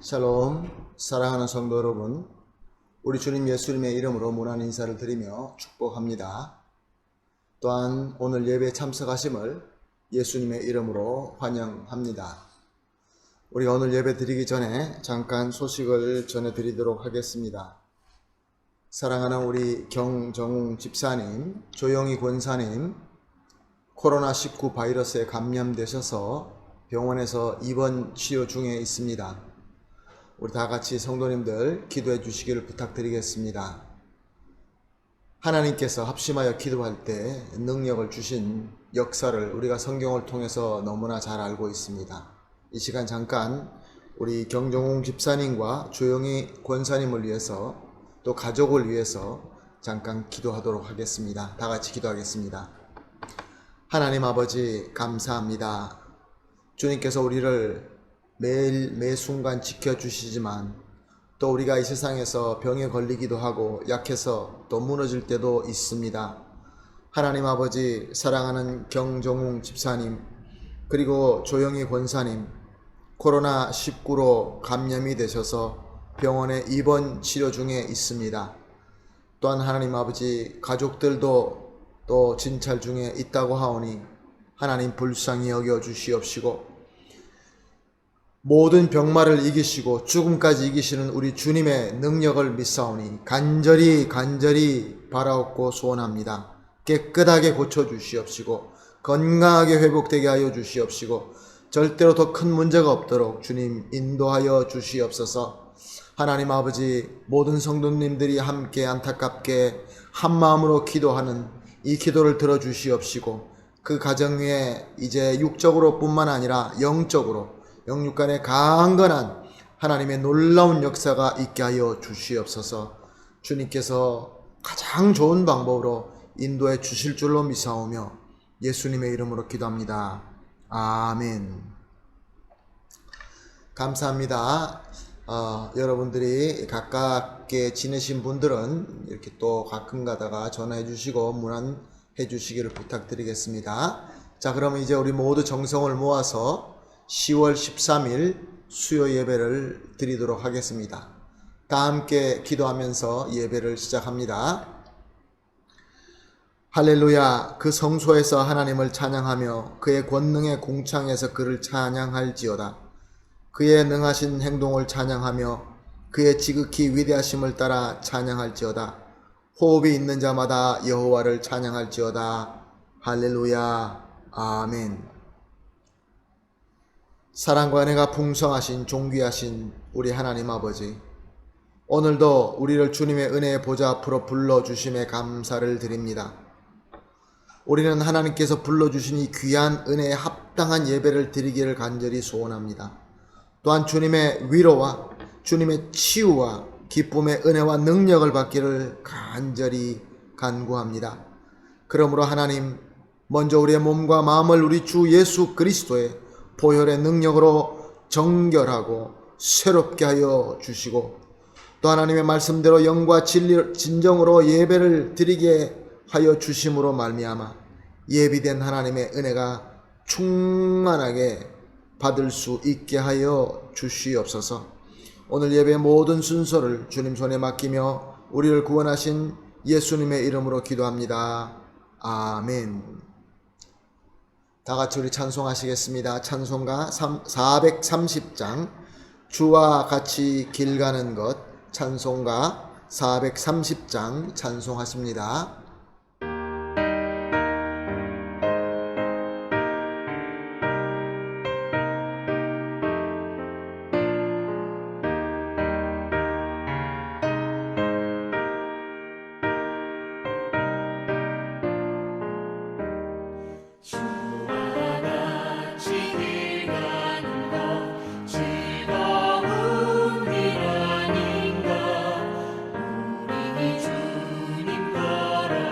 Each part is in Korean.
샬롬, 사랑하는 성도 여러분, 우리 주님 예수님의 이름으로 문안 인사를 드리며 축복합니다. 또한 오늘 예배에 참석하심을 예수님의 이름으로 환영합니다. 우리가 오늘 예배 드리기 전에 잠깐 소식을 전해드리도록 하겠습니다. 사랑하는 우리 경정웅 집사님, 조영희 권사님, 코로나19 바이러스에 감염되셔서 병원에서 입원 치료 중에 있습니다. 우리 다 같이 성도님들 기도해 주시기를 부탁드리겠습니다. 하나님께서 합심하여 기도할 때 능력을 주신 역사를 우리가 성경을 통해서 너무나 잘 알고 있습니다. 이 시간 잠깐 우리 경정웅 집사님과 조영희 권사님을 위해서 또 가족을 위해서 잠깐 기도하도록 하겠습니다. 다 같이 기도하겠습니다. 하나님 아버지 감사합니다. 주님께서 우리를 매일 매 순간 지켜주시지만 또 우리가 이 세상에서 병에 걸리기도 하고 약해서 또 무너질 때도 있습니다. 하나님 아버지, 사랑하는 경정웅 집사님 그리고 조영희 권사님 코로나19로 감염이 되셔서 병원에 입원 치료 중에 있습니다. 또한 하나님 아버지, 가족들도 또 진찰 중에 있다고 하오니 하나님 불쌍히 여겨 주시옵시고 모든 병마를 이기시고 죽음까지 이기시는 우리 주님의 능력을 믿사오니 간절히 바라옵고 소원합니다. 깨끗하게 고쳐주시옵시고 건강하게 회복되게 하여 주시옵시고 절대로 더 큰 문제가 없도록 주님 인도하여 주시옵소서. 하나님 아버지, 모든 성도님들이 함께 안타깝게 한마음으로 기도하는 이 기도를 들어주시옵시고 그 가정 위에 이제 육적으로 뿐만 아니라 영육간의 강건한 하나님의 놀라운 역사가 있게 하여 주시옵소서. 주님께서 가장 좋은 방법으로 인도해 주실 줄로 믿사오며 예수님의 이름으로 기도합니다. 아멘. 감사합니다. 여러분들이 가깝게 지내신 분들은 이렇게 또 가끔 가다가 전화해 주시고 문안해 주시기를 부탁드리겠습니다. 자, 그러면 이제 우리 모두 정성을 모아서 10월 13일 수요 예배를 드리도록 하겠습니다. 다 함께 기도하면서 예배를 시작합니다. 할렐루야. 그 성소에서 하나님을 찬양하며 그의 권능의 궁창에서 그를 찬양할지어다. 그의 능하신 행동을 찬양하며 그의 지극히 위대하심을 따라 찬양할지어다. 호흡이 있는 자마다 여호와를 찬양할지어다. 할렐루야. 아멘. 사랑과 은혜가 풍성하신 존귀하신 우리 하나님 아버지, 오늘도 우리를 주님의 은혜의 보좌 앞으로 불러주심에 감사를 드립니다. 우리는 하나님께서 불러주신 이 귀한 은혜에 합당한 예배를 드리기를 간절히 소원합니다. 또한 주님의 위로와 주님의 치유와 기쁨의 은혜와 능력을 받기를 간절히 간구합니다. 그러므로 하나님, 먼저 우리의 몸과 마음을 우리 주 예수 그리스도의 보혈의 능력으로 정결하고 새롭게 하여 주시고 또 하나님의 말씀대로 영과 진정으로 예배를 드리게 하여 주심으로 말미암아 예비된 하나님의 은혜가 충만하게 받을 수 있게 하여 주시옵소서. 오늘 예배의 모든 순서를 주님 손에 맡기며 우리를 구원하신 예수님의 이름으로 기도합니다. 아멘. 다 같이 우리 찬송하시겠습니다. 찬송가 430장 주와 같이 길 가는 것, 찬송가 430장 찬송하십니다. 즐거운 길 아닌가 우리 주님 걸어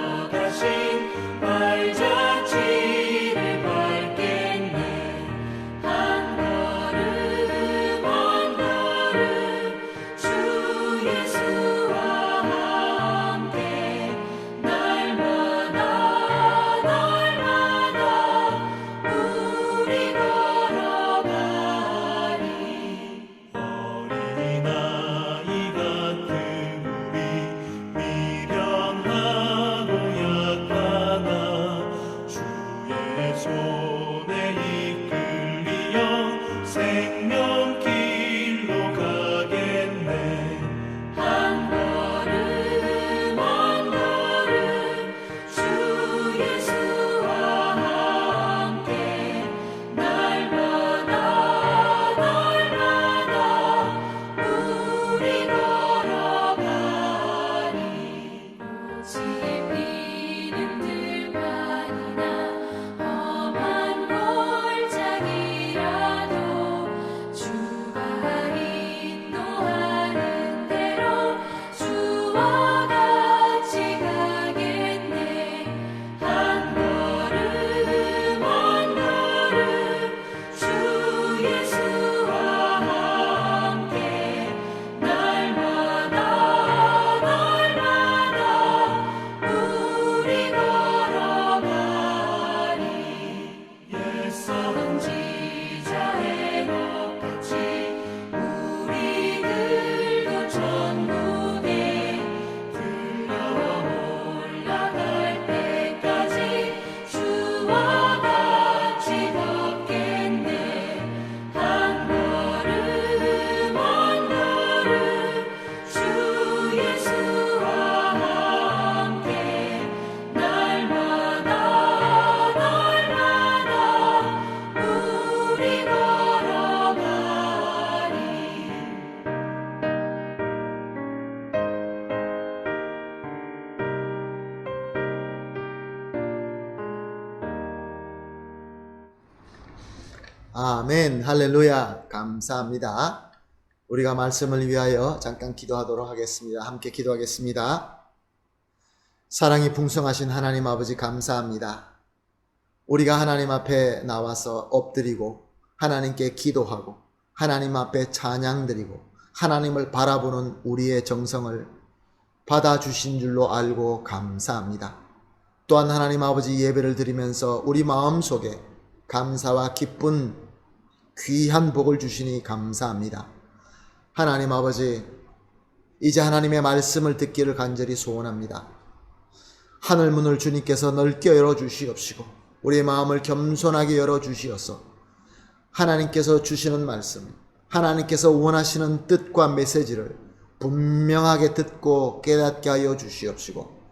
아멘. 할렐루야. 감사합니다. 우리가 말씀을 위하여 잠깐 기도하도록 하겠습니다. 함께 기도하겠습니다. 사랑이 풍성하신 하나님 아버지 감사합니다. 우리가 하나님 앞에 나와서 엎드리고 하나님께 기도하고 하나님 앞에 찬양드리고 하나님을 바라보는 우리의 정성을 받아주신 줄로 알고 감사합니다. 또한 하나님 아버지 예배를 드리면서 우리 마음속에 감사와 기쁜 귀한 복을 주시니 감사합니다. 하나님 아버지, 이제 하나님의 말씀을 듣기를 간절히 소원합니다. 하늘문을 주님께서 넓게 열어주시옵시고 우리의 마음을 겸손하게 열어주시어서 하나님께서 주시는 말씀, 하나님께서 원하시는 뜻과 메시지를 분명하게 듣고 깨닫게 하여 주시옵시고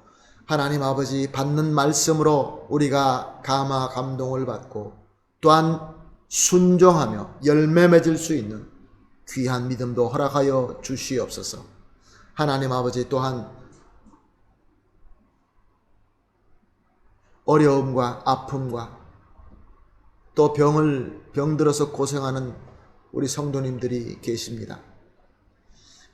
하나님 아버지 받는 말씀으로 우리가 감화 감동을 받고 또한 순종하며 열매 맺을 수 있는 귀한 믿음도 허락하여 주시옵소서. 하나님 아버지 또한 어려움과 아픔과 또 병들어서 고생하는 우리 성도님들이 계십니다.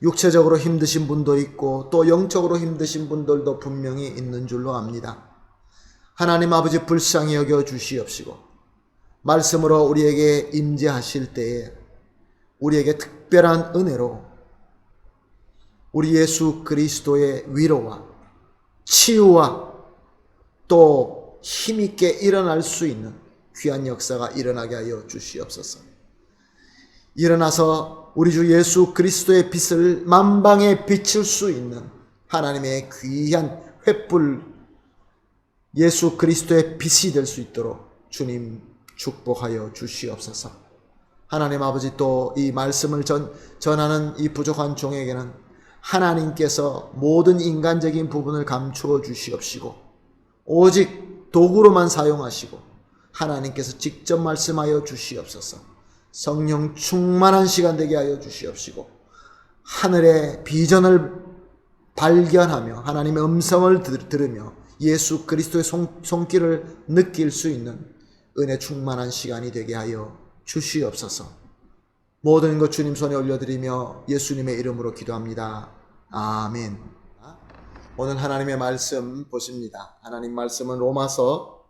육체적으로 힘드신 분도 있고 또 영적으로 힘드신 분들도 분명히 있는 줄로 압니다. 하나님 아버지 불쌍히 여겨 주시옵시고 말씀으로 우리에게 임재하실 때에 우리에게 특별한 은혜로 우리 예수 그리스도의 위로와 치유와 또 힘있게 일어날 수 있는 귀한 역사가 일어나게 하여 주시옵소서. 일어나서 우리 주 예수 그리스도의 빛을 만방에 비칠 수 있는 하나님의 귀한 횃불 예수 그리스도의 빛이 될 수 있도록 주님 축복하여 주시옵소서. 하나님 아버지 또 이 말씀을 전하는 이 부족한 종에게는 하나님께서 모든 인간적인 부분을 감추어 주시옵시고 오직 도구로만 사용하시고 하나님께서 직접 말씀하여 주시옵소서. 성령 충만한 시간 되게 하여 주시옵시고 하늘의 비전을 발견하며 하나님의 음성을 들으며 예수 그리스도의 손길을 느낄 수 있는 은혜 충만한 시간이 되게 하여 주시옵소서. 모든 것 주님 손에 올려드리며 예수님의 이름으로 기도합니다. 아멘. 오늘 하나님의 말씀 보십니다. 하나님 말씀은 로마서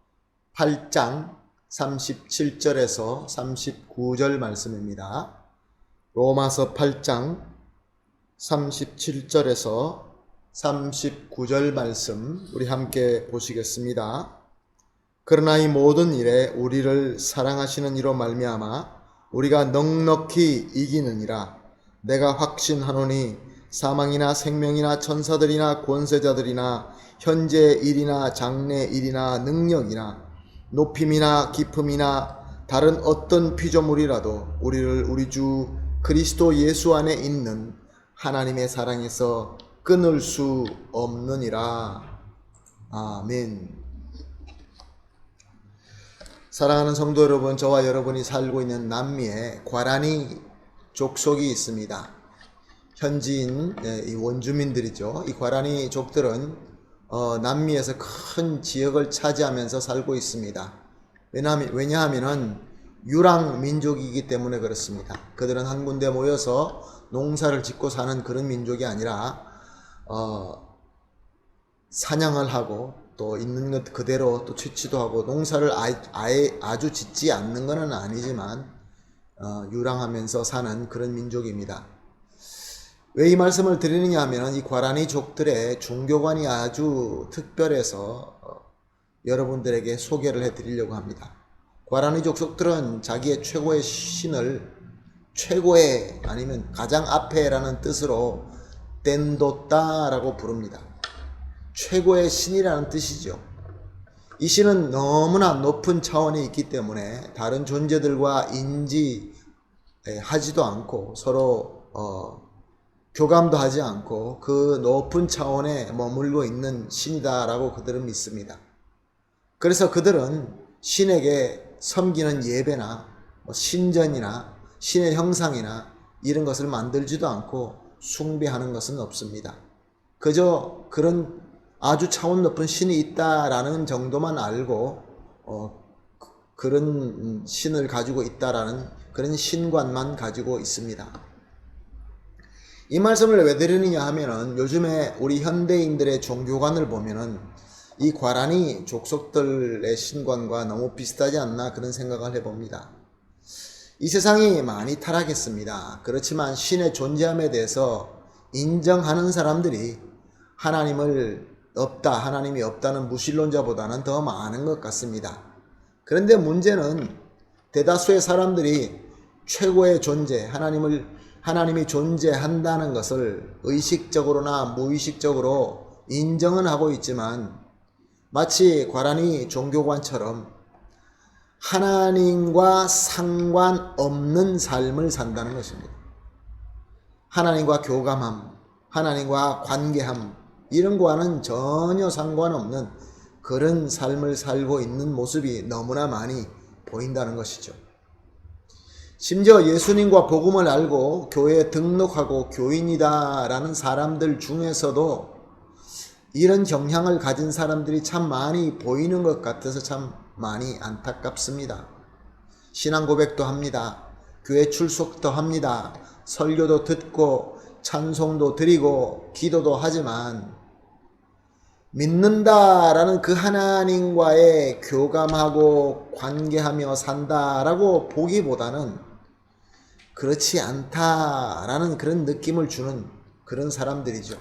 8장 37절에서 39절 말씀입니다. 로마서 8장 37절에서 39절 말씀 우리 함께 보시겠습니다. 그러나 이 모든 일에 우리를 사랑하시는 이로 말미암아 우리가 넉넉히 이기느니라. 내가 확신하노니 사망이나 생명이나 천사들이나 권세자들이나 현재 일이나 장래 일이나 능력이나 높임이나 깊음이나 다른 어떤 피조물이라도 우리를 우리 주 그리스도 예수 안에 있는 하나님의 사랑에서 끊을 수 없느니라. 아멘. 사랑하는 성도 여러분, 저와 여러분이 살고 있는 남미에 과라니 족속이 있습니다. 현지인 이 원주민들이죠. 이 과라니 족들은 남미에서 큰 지역을 차지하면서 살고 있습니다. 왜냐하면 유랑 민족이기 때문에 그렇습니다. 그들은 한 군데 모여서 농사를 짓고 사는 그런 민족이 아니라 사냥을 하고 또 있는 것 그대로 또 취치도 하고 농사를 아주 짓지 않는 것은 아니지만 유랑하면서 사는 그런 민족입니다. 왜 이 말씀을 드리느냐 하면 이 과라니족들의 종교관이 아주 특별해서 여러분들에게 소개를 해드리려고 합니다. 과라니족들은 자기의 최고의 신을 최고의 아니면 가장 앞에라는 뜻으로 덴도따라고 부릅니다. 최고의 신이라는 뜻이죠. 이 신은 너무나 높은 차원에 있기 때문에 다른 존재들과 인지하지도 않고 서로 교감도 하지 않고 그 높은 차원에 머물고 있는 신이다라고 그들은 믿습니다. 그래서 그들은 신에게 섬기는 예배나 신전이나 신의 형상이나 이런 것을 만들지도 않고 숭배하는 것은 없습니다. 그저 그런 아주 차원 높은 신이 있다라는 정도만 알고 그런 신을 가지고 있다라는 그런 신관만 가지고 있습니다. 이 말씀을 왜 드리느냐 하면은 요즘에 우리 현대인들의 종교관을 보면은 이 과란이 족속들의 신관과 너무 비슷하지 않나 그런 생각을 해봅니다. 이 세상이 많이 타락했습니다. 그렇지만 신의 존재함에 대해서 인정하는 사람들이 하나님이 없다는 무신론자보다는 더 많은 것 같습니다. 그런데 문제는 대다수의 사람들이 최고의 존재, 하나님이 존재한다는 것을 의식적으로나 무의식적으로 인정은 하고 있지만 마치 과란이 종교관처럼 하나님과 상관없는 삶을 산다는 것입니다. 하나님과 교감함, 하나님과 관계함, 이런 거와는 전혀 상관없는 그런 삶을 살고 있는 모습이 너무나 많이 보인다는 것이죠. 심지어 예수님과 복음을 알고 교회에 등록하고 교인이다라는 사람들 중에서도 이런 경향을 가진 사람들이 참 많이 보이는 것 같아서 참 많이 안타깝습니다. 신앙 고백도 합니다. 교회 출석도 합니다. 설교도 듣고 찬송도 드리고 기도도 하지만 믿는다라는 그 하나님과의 교감하고 관계하며 산다라고 보기보다는 그렇지 않다라는 그런 느낌을 주는 그런 사람들이죠.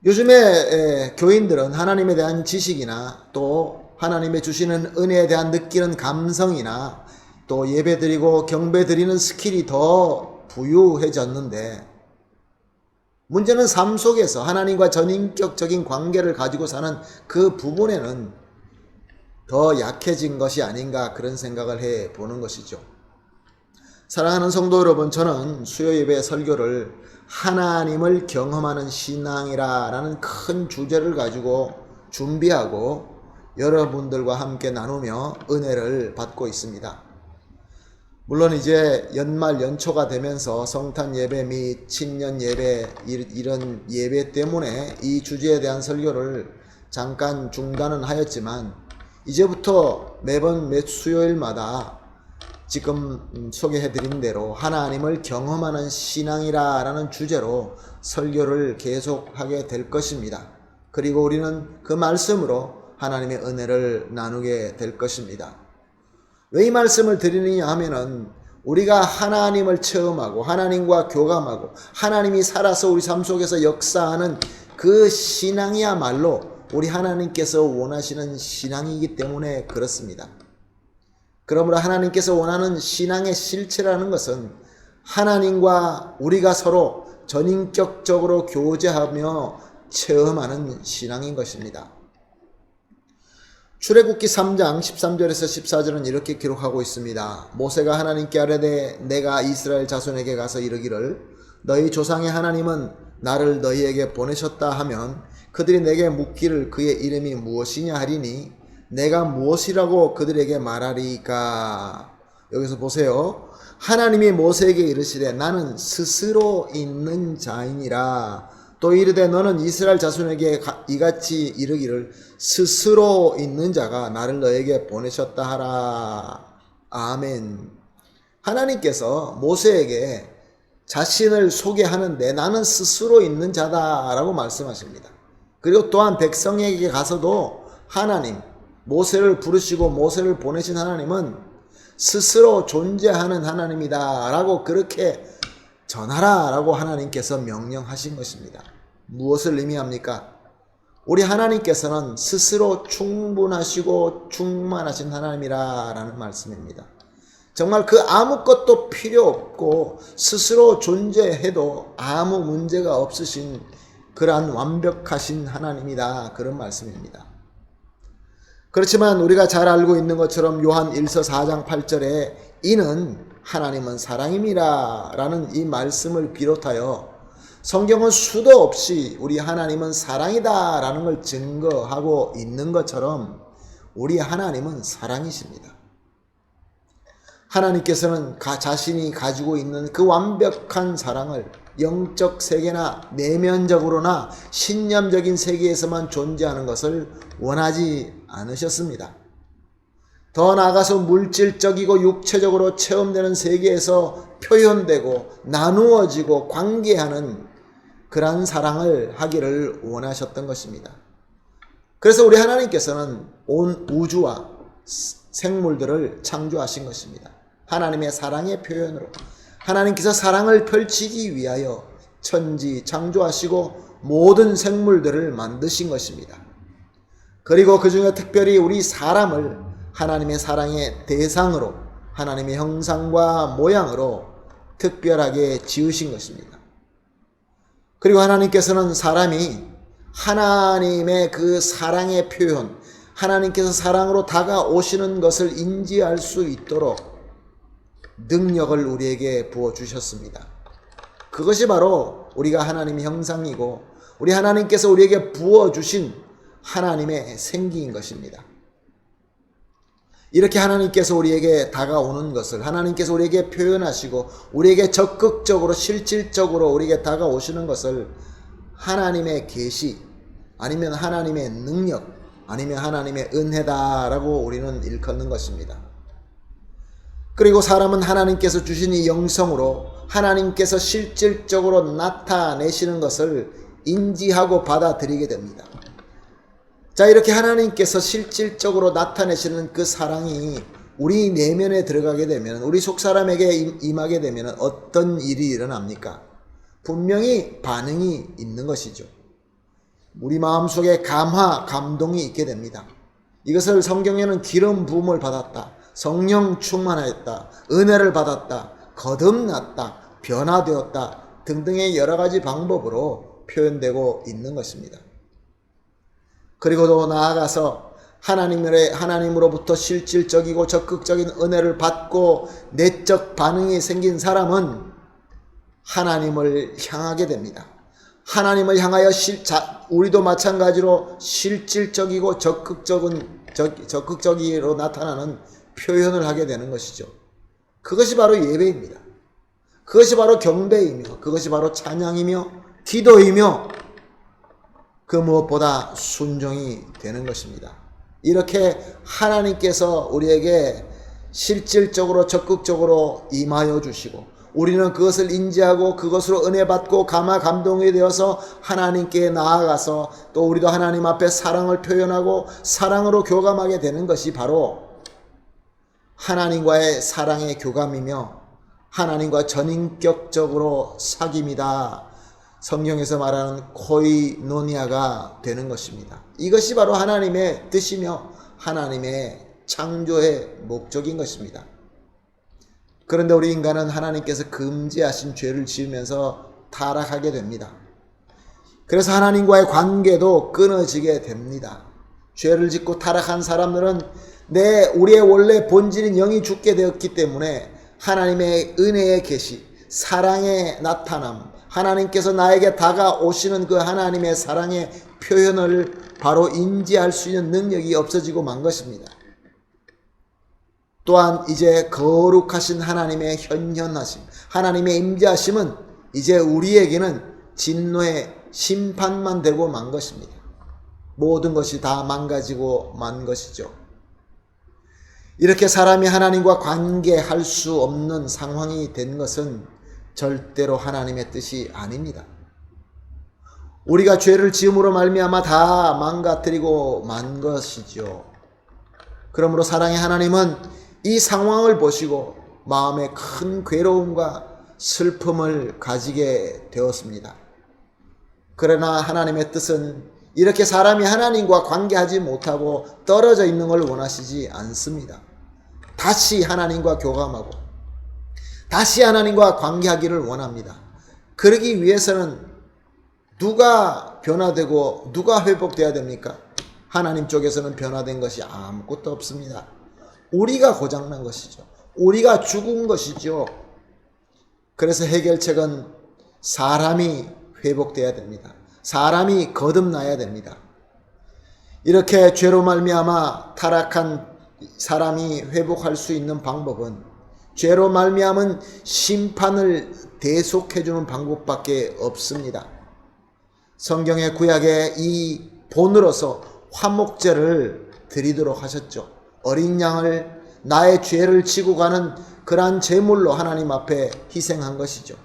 요즘에 교인들은 하나님에 대한 지식이나 또 하나님의 주시는 은혜에 대한 느끼는 감성이나 또 예배드리고 경배드리는 스킬이 더 부유해졌는데 문제는 삶 속에서 하나님과 전인격적인 관계를 가지고 사는 그 부분에는 더 약해진 것이 아닌가 그런 생각을 해보는 것이죠. 사랑하는 성도 여러분, 저는 수요 예배 설교를 하나님을 경험하는 신앙이라는 큰 주제를 가지고 준비하고 여러분들과 함께 나누며 은혜를 받고 있습니다. 물론 이제 연말 연초가 되면서 성탄 예배 및 친년 예배 이런 예배 때문에 이 주제에 대한 설교를 잠깐 중단은 하였지만 이제부터 매번 매 수요일마다 지금 소개해드린 대로 하나님을 경험하는 신앙이라는 주제로 설교를 계속하게 될 것입니다. 그리고 우리는 그 말씀으로 하나님의 은혜를 나누게 될 것입니다. 왜 이 말씀을 드리느냐 하면은 우리가 하나님을 체험하고 하나님과 교감하고 하나님이 살아서 우리 삶 속에서 역사하는 그 신앙이야말로 우리 하나님께서 원하시는 신앙이기 때문에 그렇습니다. 그러므로 하나님께서 원하는 신앙의 실체라는 것은 하나님과 우리가 서로 전인격적으로 교제하며 체험하는 신앙인 것입니다. 출애굽기 3장 13절에서 14절은 이렇게 기록하고 있습니다. 모세가 하나님께 아뢰되 내가 이스라엘 자손에게 가서 이르기를 너희 조상의 하나님은 나를 너희에게 보내셨다 하면 그들이 내게 묻기를 그의 이름이 무엇이냐 하리니 내가 무엇이라고 그들에게 말하리까. 여기서 보세요. 하나님이 모세에게 이르시되 나는 스스로 있는 자이니라. 또 이르되 너는 이스라엘 자손에게 이같이 이르기를 스스로 있는 자가 나를 너에게 보내셨다 하라. 아멘. 하나님께서 모세에게 자신을 소개하는데 나는 스스로 있는 자다라고 말씀하십니다. 그리고 또한 백성에게 가서도 하나님, 모세를 부르시고 모세를 보내신 하나님은 스스로 존재하는 하나님이다 라고 그렇게 전하라 라고 하나님께서 명령하신 것입니다. 무엇을 의미합니까? 우리 하나님께서는 스스로 충분하시고 충만하신 하나님이라 라는 말씀입니다. 정말 그 아무것도 필요 없고 스스로 존재해도 아무 문제가 없으신 그러한 완벽하신 하나님이다, 그런 말씀입니다. 그렇지만 우리가 잘 알고 있는 것처럼 요한 1서 4장 8절에 이는 하나님은 사랑임이라 라는 이 말씀을 비롯하여 성경은 수도 없이 우리 하나님은 사랑이다 라는 걸 증거하고 있는 것처럼 우리 하나님은 사랑이십니다. 하나님께서는 자신이 가지고 있는 그 완벽한 사랑을 영적 세계나 내면적으로나 신념적인 세계에서만 존재하는 것을 원하지 않으셨습니다. 더 나아가서 물질적이고 육체적으로 체험되는 세계에서 표현되고 나누어지고 관계하는 그러한 사랑을 하기를 원하셨던 것입니다. 그래서 우리 하나님께서는 온 우주와 생물들을 창조하신 것입니다. 하나님의 사랑의 표현으로 하나님께서 사랑을 펼치기 위하여 천지 창조하시고 모든 생물들을 만드신 것입니다. 그리고 그 중에 특별히 우리 사람을 하나님의 사랑의 대상으로 하나님의 형상과 모양으로 특별하게 지으신 것입니다. 그리고 하나님께서는 사람이 하나님의 그 사랑의 표현, 하나님께서 사랑으로 다가오시는 것을 인지할 수 있도록 능력을 우리에게 부어주셨습니다. 그것이 바로 우리가 하나님의 형상이고 우리 하나님께서 우리에게 부어주신 하나님의 생기인 것입니다. 이렇게 하나님께서 우리에게 다가오는 것을 하나님께서 우리에게 표현하시고 우리에게 적극적으로 실질적으로 우리에게 다가오시는 것을 하나님의 계시 아니면 하나님의 능력 아니면 하나님의 은혜다라고 우리는 일컫는 것입니다. 그리고 사람은 하나님께서 주신 이 영성으로 하나님께서 실질적으로 나타내시는 것을 인지하고 받아들이게 됩니다. 자, 이렇게 하나님께서 실질적으로 나타내시는 그 사랑이 우리 내면에 들어가게 되면, 우리 속사람에게 임하게 되면 어떤 일이 일어납니까? 분명히 반응이 있는 것이죠. 우리 마음속에 감동이 있게 됩니다. 이것을 성경에는 기름 부음을 받았다, 성령 충만하였다, 은혜를 받았다, 거듭났다, 변화되었다 등등의 여러 가지 방법으로 표현되고 있는 것입니다. 그리고 또 나아가서 하나님으로부터 실질적이고 적극적인 은혜를 받고 내적 반응이 생긴 사람은 하나님을 향하게 됩니다. 하나님을 향하여 우리도 마찬가지로 실질적이고 적극적으로 나타나는 표현을 하게 되는 것이죠. 그것이 바로 예배입니다. 그것이 바로 경배이며 그것이 바로 찬양이며 기도이며 그 무엇보다 순종이 되는 것입니다. 이렇게 하나님께서 우리에게 실질적으로 적극적으로 임하여 주시고 우리는 그것을 인지하고 그것으로 은혜 받고 감동이 되어서 하나님께 나아가서 또 우리도 하나님 앞에 사랑을 표현하고 사랑으로 교감하게 되는 것이 바로 하나님과의 사랑의 교감이며 하나님과 전인격적으로 사귑이다. 성경에서 말하는 코이노니아가 되는 것입니다. 이것이 바로 하나님의 뜻이며 하나님의 창조의 목적인 것입니다. 그런데 우리 인간은 하나님께서 금지하신 죄를 지으면서 타락하게 됩니다. 그래서 하나님과의 관계도 끊어지게 됩니다. 죄를 짓고 타락한 사람들은 우리의 원래 본질인 영이 죽게 되었기 때문에 하나님의 은혜의 계시, 사랑의 나타남, 하나님께서 나에게 다가오시는 그 하나님의 사랑의 표현을 바로 인지할 수 있는 능력이 없어지고 만 것입니다. 또한 이제 거룩하신 하나님의 현현하심, 하나님의 임재하심은 이제 우리에게는 진노의 심판만 되고 만 것입니다. 모든 것이 다 망가지고 만 것이죠. 이렇게 사람이 하나님과 관계할 수 없는 상황이 된 것은 절대로 하나님의 뜻이 아닙니다. 우리가 죄를 지음으로 말미암아 다 망가뜨리고 만 것이죠. 그러므로 사랑의 하나님은 이 상황을 보시고 마음에 큰 괴로움과 슬픔을 가지게 되었습니다. 그러나 하나님의 뜻은 이렇게 사람이 하나님과 관계하지 못하고 떨어져 있는 걸 원하시지 않습니다. 다시 하나님과 교감하고 다시 하나님과 관계하기를 원합니다. 그러기 위해서는 누가 변화되고 누가 회복되어야 됩니까? 하나님 쪽에서는 변화된 것이 아무것도 없습니다. 우리가 고장난 것이죠. 우리가 죽은 것이죠. 그래서 해결책은 사람이 회복되어야 됩니다. 사람이 거듭나야 됩니다. 이렇게 죄로 말미암아 타락한 사람이 회복할 수 있는 방법은 죄로 말미암은 심판을 대속해 주는 방법밖에 없습니다. 성경의 구약에 이 본으로서 화목제를 드리도록 하셨죠. 어린 양을 나의 죄를 지고 가는 그러한 제물로 하나님 앞에 희생한 것이죠.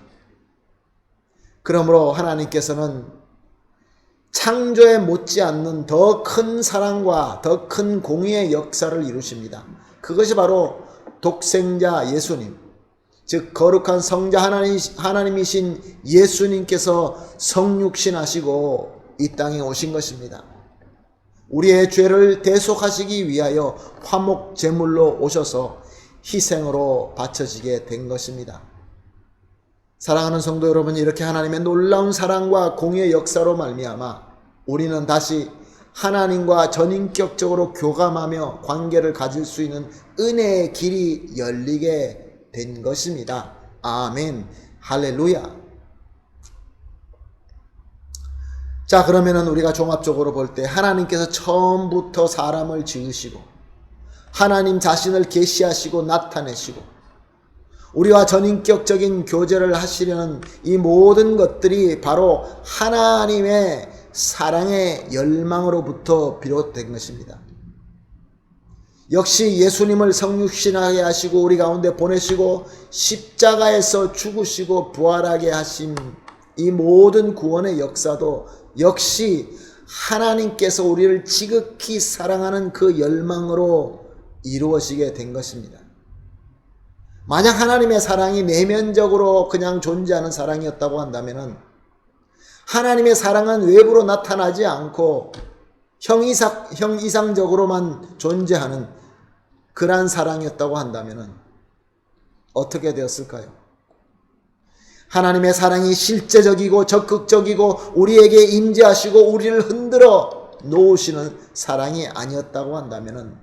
그러므로 하나님께서는 창조에 못지않는 더 큰 사랑과 더 큰 공의의 역사를 이루십니다. 그것이 바로 독생자 예수님, 즉 거룩한 성자 하나님이신 예수님께서 성육신하시고 이 땅에 오신 것입니다. 우리의 죄를 대속하시기 위하여 화목 제물로 오셔서 희생으로 바쳐지게 된 것입니다. 사랑하는 성도 여러분, 이렇게 하나님의 놀라운 사랑과 공의의 역사로 말미암아 우리는 다시 하나님과 전인격적으로 교감하며 관계를 가질 수 있는 은혜의 길이 열리게 된 것입니다. 아멘. 할렐루야. 자, 그러면은 우리가 종합적으로 볼 때 하나님께서 처음부터 사람을 지으시고 하나님 자신을 계시하시고 나타내시고 우리와 전인격적인 교제를 하시려는 이 모든 것들이 바로 하나님의 사랑의 열망으로부터 비롯된 것입니다. 역시 예수님을 성육신하게 하시고 우리 가운데 보내시고 십자가에서 죽으시고 부활하게 하신 이 모든 구원의 역사도 역시 하나님께서 우리를 지극히 사랑하는 그 열망으로 이루어지게 된 것입니다. 만약 하나님의 사랑이 내면적으로 그냥 존재하는 사랑이었다고 한다면 하나님의 사랑은 외부로 나타나지 않고 형이상적으로만 존재하는 그러한 사랑이었다고 한다면 어떻게 되었을까요? 하나님의 사랑이 실제적이고 적극적이고 우리에게 임재하시고 우리를 흔들어 놓으시는 사랑이 아니었다고 한다면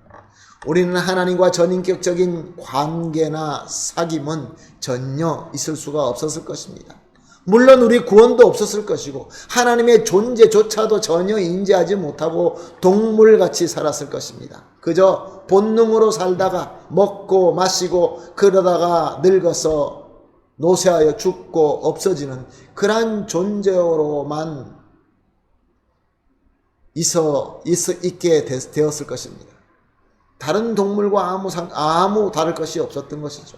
우리는 하나님과 전인격적인 관계나 사귐은 전혀 있을 수가 없었을 것입니다. 물론 우리 구원도 없었을 것이고 하나님의 존재조차도 전혀 인지하지 못하고 동물같이 살았을 것입니다. 그저 본능으로 살다가 먹고 마시고 그러다가 늙어서 노쇠하여 죽고 없어지는 그러한 존재로만 있게 되었을 것입니다. 다른 동물과 아무 다를 것이 없었던 것이죠.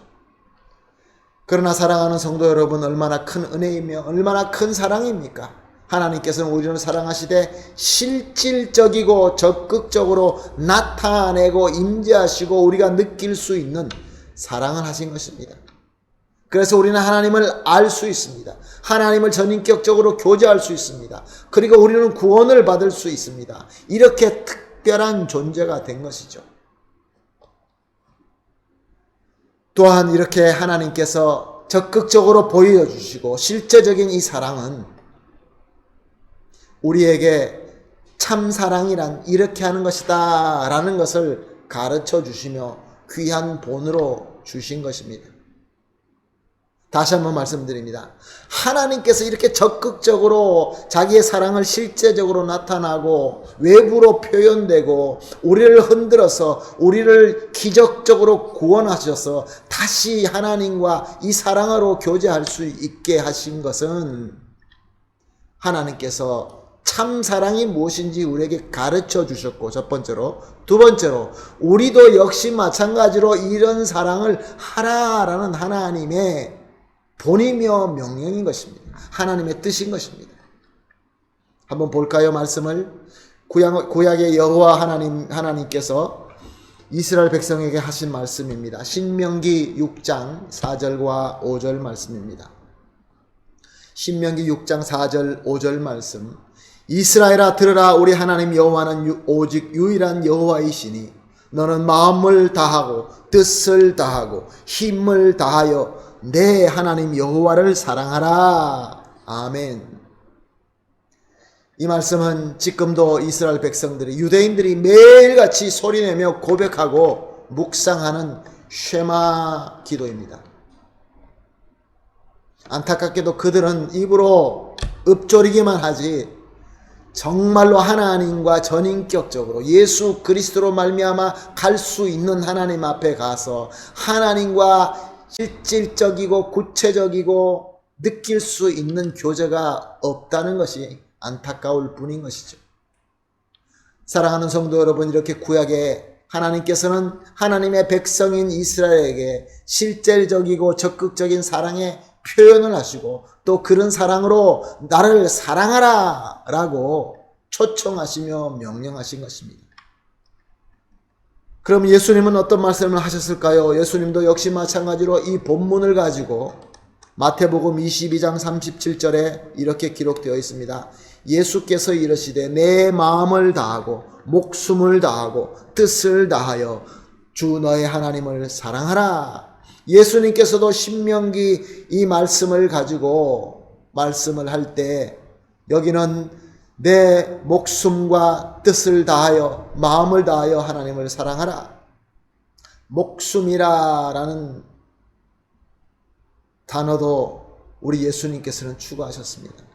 그러나 사랑하는 성도 여러분, 얼마나 큰 은혜이며 얼마나 큰 사랑입니까? 하나님께서는 우리를 사랑하시되 실질적이고 적극적으로 나타내고 임재하시고 우리가 느낄 수 있는 사랑을 하신 것입니다. 그래서 우리는 하나님을 알 수 있습니다. 하나님을 전인격적으로 교제할 수 있습니다. 그리고 우리는 구원을 받을 수 있습니다. 이렇게 특별한 존재가 된 것이죠. 또한 이렇게 하나님께서 적극적으로 보여주시고 실제적인 이 사랑은 우리에게 참사랑이란 이렇게 하는 것이다 라는 것을 가르쳐 주시며 귀한 본으로 주신 것입니다. 다시 한번 말씀드립니다. 하나님께서 이렇게 적극적으로 자기의 사랑을 실제적으로 나타나고 외부로 표현되고 우리를 흔들어서 우리를 기적적으로 구원하셔서 다시 하나님과 이 사랑으로 교제할 수 있게 하신 것은 하나님께서 참 사랑이 무엇인지 우리에게 가르쳐 주셨고, 첫 번째로, 두 번째로 우리도 역시 마찬가지로 이런 사랑을 하라라는 하나님의 본이며 명령인 것입니다. 하나님의 뜻인 것입니다. 한번 볼까요? 말씀을 구약의 여호와 하나님께서 이스라엘 백성에게 하신 말씀입니다. 신명기 6장 4절과 5절 말씀입니다. 신명기 6장 4절 5절 말씀. 이스라엘아 들으라, 우리 하나님 여호와는 오직 유일한 여호와이시니 너는 마음을 다하고 뜻을 다하고 힘을 다하여 내 하나님 여호와를 사랑하라. 아멘. 이 말씀은 지금도 이스라엘 백성들이, 유대인들이 매일같이 소리내며 고백하고 묵상하는 쉐마 기도입니다. 안타깝게도 그들은 입으로 읊조리기만 하지 정말로 하나님과 전인격적으로 예수 그리스도로 말미암아 갈 수 있는 하나님 앞에 가서 하나님과 실질적이고 구체적이고 느낄 수 있는 교제가 없다는 것이 안타까울 뿐인 것이죠. 사랑하는 성도 여러분, 이렇게 구약의 하나님께서는 하나님의 백성인 이스라엘에게 실질적이고 적극적인 사랑의 표현을 하시고 또 그런 사랑으로 나를 사랑하라 라고 초청하시며 명령하신 것입니다. 그럼 예수님은 어떤 말씀을 하셨을까요? 예수님도 역시 마찬가지로 이 본문을 가지고 마태복음 22장 37절에 이렇게 기록되어 있습니다. 예수께서 이르시되 내 마음을 다하고 목숨을 다하고 뜻을 다하여 주 너의 하나님을 사랑하라. 예수님께서도 신명기 이 말씀을 가지고 말씀을 할 때 여기는 내 목숨과 뜻을 다하여 마음을 다하여 하나님을 사랑하라. 목숨이라라는 단어도 우리 예수님께서는 추가하셨습니다.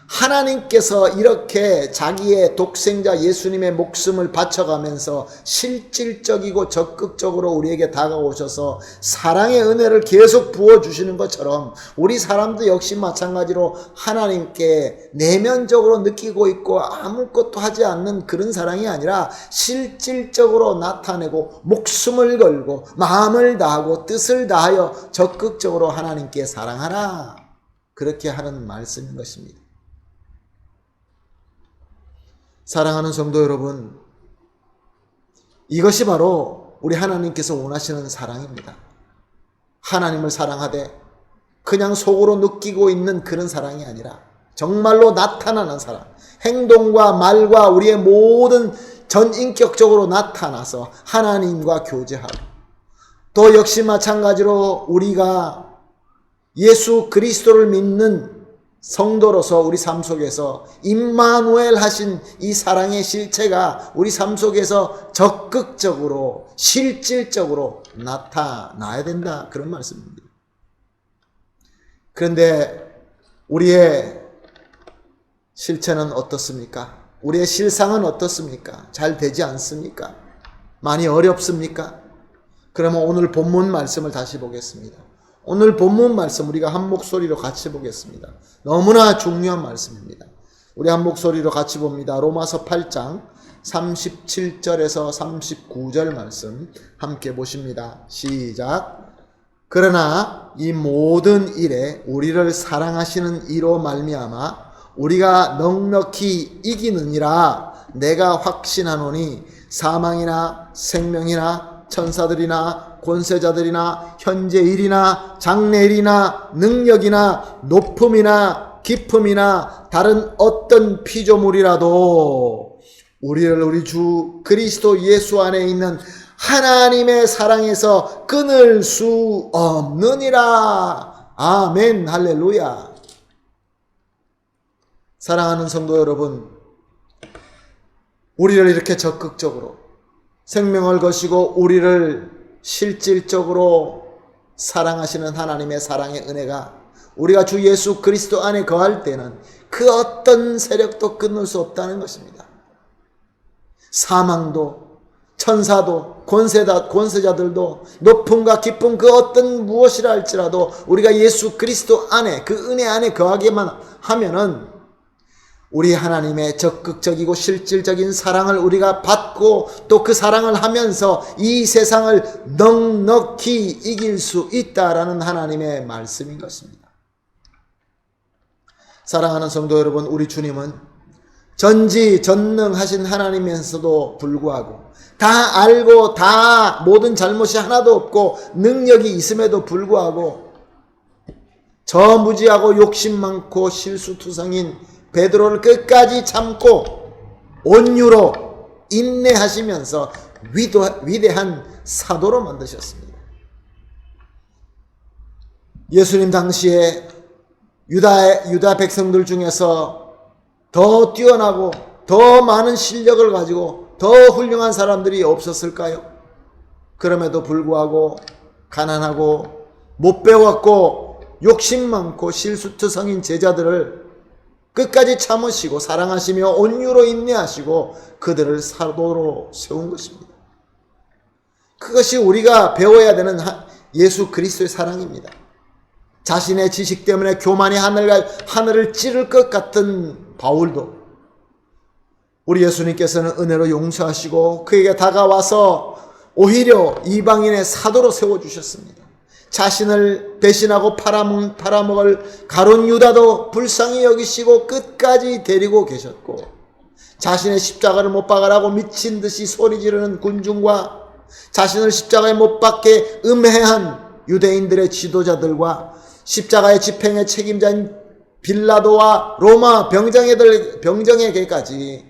하나님께서 이렇게 자기의 독생자 예수님의 목숨을 바쳐가면서 실질적이고 적극적으로 우리에게 다가오셔서 사랑의 은혜를 계속 부어주시는 것처럼 우리 사람도 역시 마찬가지로 하나님께 내면적으로 느끼고 있고 아무것도 하지 않는 그런 사랑이 아니라 실질적으로 나타내고 목숨을 걸고 마음을 다하고 뜻을 다하여 적극적으로 하나님께 사랑하라. 그렇게 하는 말씀인 것입니다. 사랑하는 성도 여러분, 이것이 바로 우리 하나님께서 원하시는 사랑입니다. 하나님을 사랑하되 그냥 속으로 느끼고 있는 그런 사랑이 아니라 정말로 나타나는 사랑, 행동과 말과 우리의 모든 전인격적으로 나타나서 하나님과 교제하고 또 역시 마찬가지로 우리가 예수 그리스도를 믿는 성도로서 우리 삶 속에서 임마누엘 하신 이 사랑의 실체가 우리 삶 속에서 적극적으로 실질적으로 나타나야 된다, 그런 말씀입니다. 그런데 우리의 실체는 어떻습니까? 우리의 실상은 어떻습니까? 잘 되지 않습니까? 많이 어렵습니까? 그러면 오늘 본문 말씀을 다시 보겠습니다. 오늘 본문 말씀 우리가 한 목소리로 같이 보겠습니다. 너무나 중요한 말씀입니다. 우리 한 목소리로 같이 봅니다. 로마서 8장 37절에서 39절 말씀 함께 보십니다. 시작. 그러나 이 모든 일에 우리를 사랑하시는 이로 말미암아 우리가 넉넉히 이기느니라 내가 확신하노니 사망이나 생명이나 천사들이나 권세자들이나 현재일이나 장래일이나 능력이나 높음이나 깊음이나 다른 어떤 피조물이라도 우리를 우리 주 그리스도 예수 안에 있는 하나님의 사랑에서 끊을 수 없느니라. 아멘, 할렐루야. 사랑하는 성도 여러분, 우리를 이렇게 적극적으로 생명을 거시고 우리를 실질적으로 사랑하시는 하나님의 사랑의 은혜가 우리가 주 예수 그리스도 안에 거할 때는 그 어떤 세력도 끊을 수 없다는 것입니다. 사망도 천사도 권세자들도 높음과 깊음 그 어떤 무엇이라 할지라도 우리가 예수 그리스도 안에 그 은혜 안에 거하기만 하면은 우리 하나님의 적극적이고 실질적인 사랑을 우리가 받고 또 그 사랑을 하면서 이 세상을 넉넉히 이길 수 있다라는 하나님의 말씀인 것입니다. 사랑하는 성도 여러분, 우리 주님은 전지전능하신 하나님이면서도 불구하고 다 알고 다 모든 잘못이 하나도 없고 능력이 있음에도 불구하고 저무지하고 욕심 많고 실수투성인 베드로를 끝까지 참고 온유로 인내하시면서 위대한 사도로 만드셨습니다. 예수님 당시에 유다 백성들 중에서 더 뛰어나고 더 많은 실력을 가지고 더 훌륭한 사람들이 없었을까요? 그럼에도 불구하고 가난하고 못 배웠고 욕심 많고 실수투성인 제자들을 끝까지 참으시고 사랑하시며 온유로 인내하시고 그들을 사도로 세운 것입니다. 그것이 우리가 배워야 되는 예수 그리스도의 사랑입니다. 자신의 지식 때문에 교만이 하늘을 찌를 것 같은 바울도 우리 예수님께서는 은혜로 용서하시고 그에게 다가와서 오히려 이방인의 사도로 세워주셨습니다. 자신을 배신하고 팔아먹을 가룟 유다도 불쌍히 여기시고 끝까지 데리고 계셨고, 자신의 십자가를 못 박으라고 미친 듯이 소리 지르는 군중과 자신을 십자가에 못 박게 음해한 유대인들의 지도자들과 십자가의 집행의 책임자인 빌라도와 로마 병정에게까지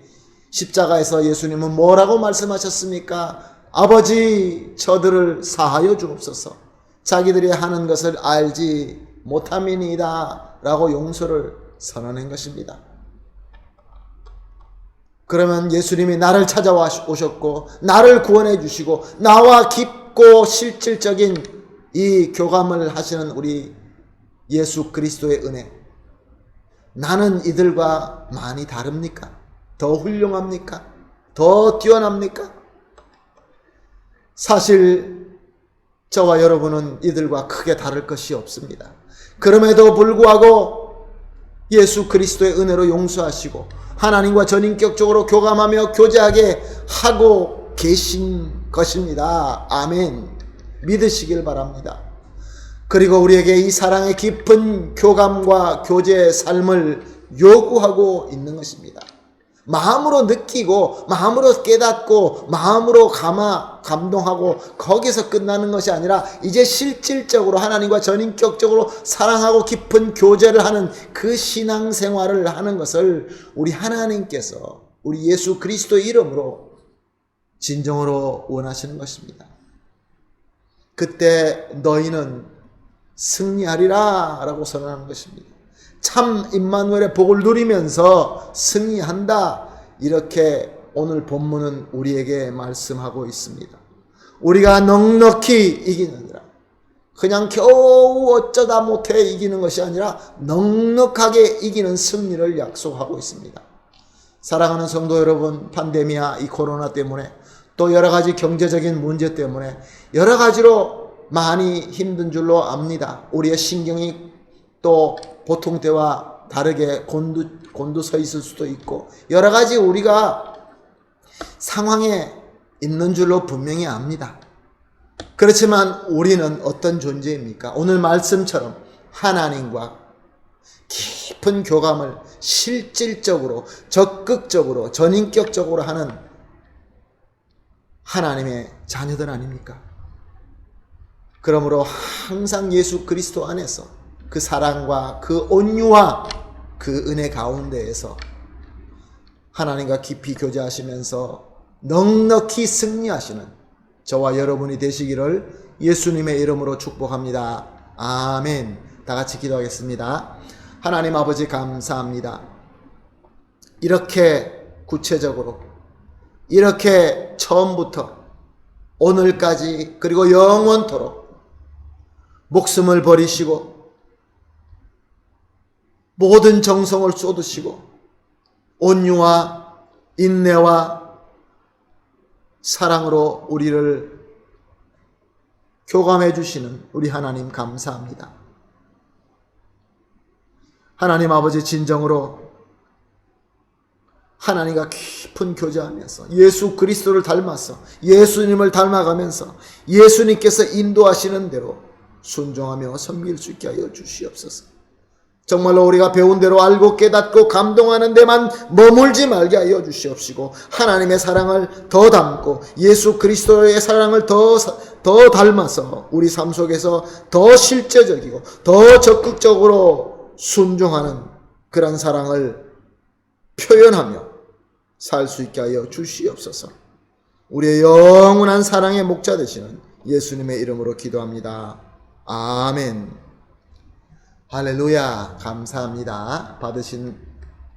십자가에서 예수님은 뭐라고 말씀하셨습니까? 아버지, 저들을 사하여 주옵소서. 자기들이 하는 것을 알지 못함이니이다 라고 용서를 선언한 것입니다. 그러면 예수님이 나를 찾아와 오셨고 나를 구원해 주시고 나와 깊고 실질적인 이 교감을 하시는 우리 예수 그리스도의 은혜, 나는 이들과 많이 다릅니까? 더 훌륭합니까? 더 뛰어납니까? 사실 저와 여러분은 이들과 크게 다를 것이 없습니다. 그럼에도 불구하고 예수 그리스도의 은혜로 용서하시고 하나님과 전인격적으로 교감하며 교제하게 하고 계신 것입니다. 아멘. 믿으시길 바랍니다. 그리고 우리에게 이 사랑의 깊은 교감과 교제의 삶을 요구하고 있는 것입니다. 마음으로 느끼고 마음으로 깨닫고 마음으로 감동하고 거기서 끝나는 것이 아니라 이제 실질적으로 하나님과 전인격적으로 사랑하고 깊은 교제를 하는 그 신앙생활을 하는 것을 우리 하나님께서 우리 예수 그리스도의 이름으로 진정으로 원하시는 것입니다. 그때 너희는 승리하리라 라고 선언하는 것입니다. 참 임마누엘의 복을 누리면서 승리한다, 이렇게 오늘 본문은 우리에게 말씀하고 있습니다. 우리가 넉넉히 이기느니라. 그냥 겨우 어쩌다 못해 이기는 것이 아니라 넉넉하게 이기는 승리를 약속하고 있습니다. 사랑하는 성도 여러분, 팬데미아, 이 코로나 때문에 또 여러 가지 경제적인 문제 때문에 여러 가지로 많이 힘든 줄로 압니다. 우리의 신경이 또 보통 때와 다르게 곤두서 있을 수도 있고 여러 가지 우리가 상황에 있는 줄로 분명히 압니다. 그렇지만 우리는 어떤 존재입니까? 오늘 말씀처럼 하나님과 깊은 교감을 실질적으로 적극적으로 전인격적으로 하는 하나님의 자녀들 아닙니까? 그러므로 항상 예수 그리스도 안에서 그 사랑과 그 온유와 그 은혜 가운데에서 하나님과 깊이 교제하시면서 넉넉히 승리하시는 저와 여러분이 되시기를 예수님의 이름으로 축복합니다. 아멘. 다 같이 기도하겠습니다. 하나님 아버지 감사합니다. 이렇게 구체적으로 이렇게 처음부터 오늘까지 그리고 영원토록 목숨을 버리시고 모든 정성을 쏟으시고 온유와 인내와 사랑으로 우리를 교감해 주시는 우리 하나님 감사합니다. 하나님 아버지, 진정으로 하나님과 깊은 교제하면서 예수 그리스도를 닮아서 예수님을 닮아가면서 예수님께서 인도하시는 대로 순종하며 섬길 수 있게 하여 주시옵소서. 정말로 우리가 배운 대로 알고 깨닫고 감동하는 데만 머물지 말게 하여 주시옵시고 하나님의 사랑을 더 담고 예수 그리스도의 사랑을 더 닮아서 우리 삶 속에서 더 실제적이고 더 적극적으로 순종하는 그런 사랑을 표현하며 살 수 있게 하여 주시옵소서. 우리의 영원한 사랑의 목자 되시는 예수님의 이름으로 기도합니다. 아멘. 할렐루야. 감사합니다. 받으신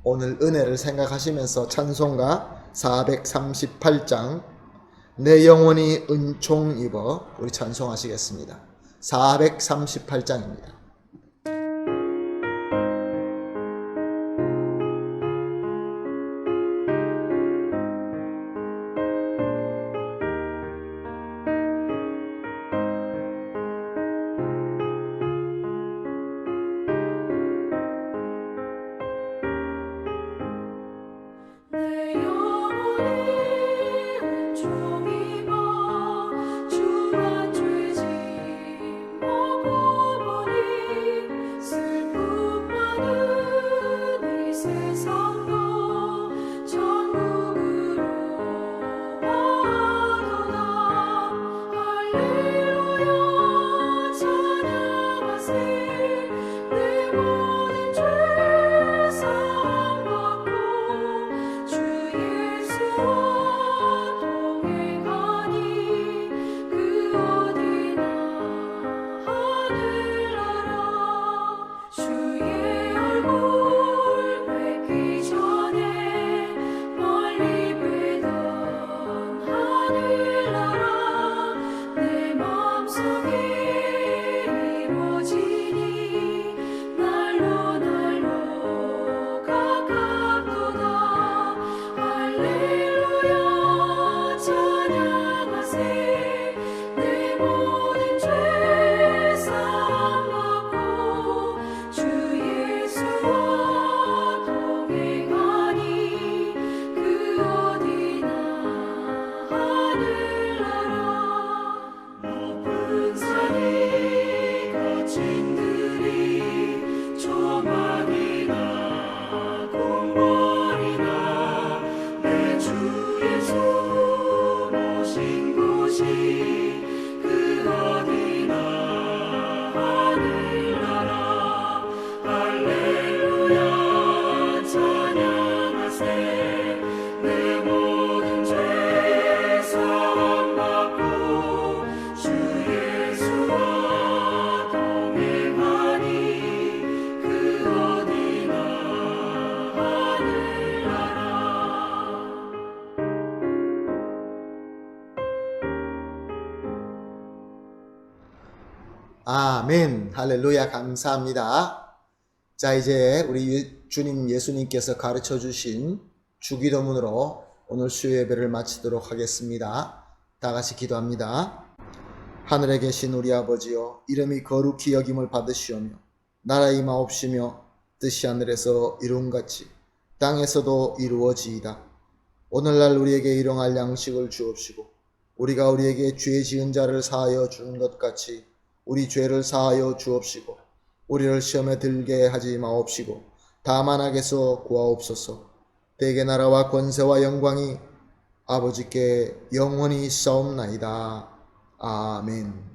오늘 은혜를 생각하시면서 찬송가 438장 내 영혼이 은총 입어 우리 찬송하시겠습니다. 438장입니다. 내 영혼이 아멘. 할렐루야. 감사합니다. 자, 이제 우리 주님 예수님께서 가르쳐 주신 주기도문으로 오늘 수요 예배를 마치도록 하겠습니다. 다 같이 기도합니다. 하늘에 계신 우리 아버지여, 이름이 거룩히 여김을 받으시오며 나라 임하옵시며 뜻이 하늘에서 이룬같이 땅에서도 이루어지이다. 오늘날 우리에게 일용할 양식을 주옵시고 우리가 우리에게 죄 지은 자를 사하여 주는 것 같이 우리 죄를 사하여 주옵시고 우리를 시험에 들게 하지 마옵시고 다만 악에서 구하옵소서. 대개 나라와 권세와 영광이 아버지께 영원히 있사옵나이다. 아멘.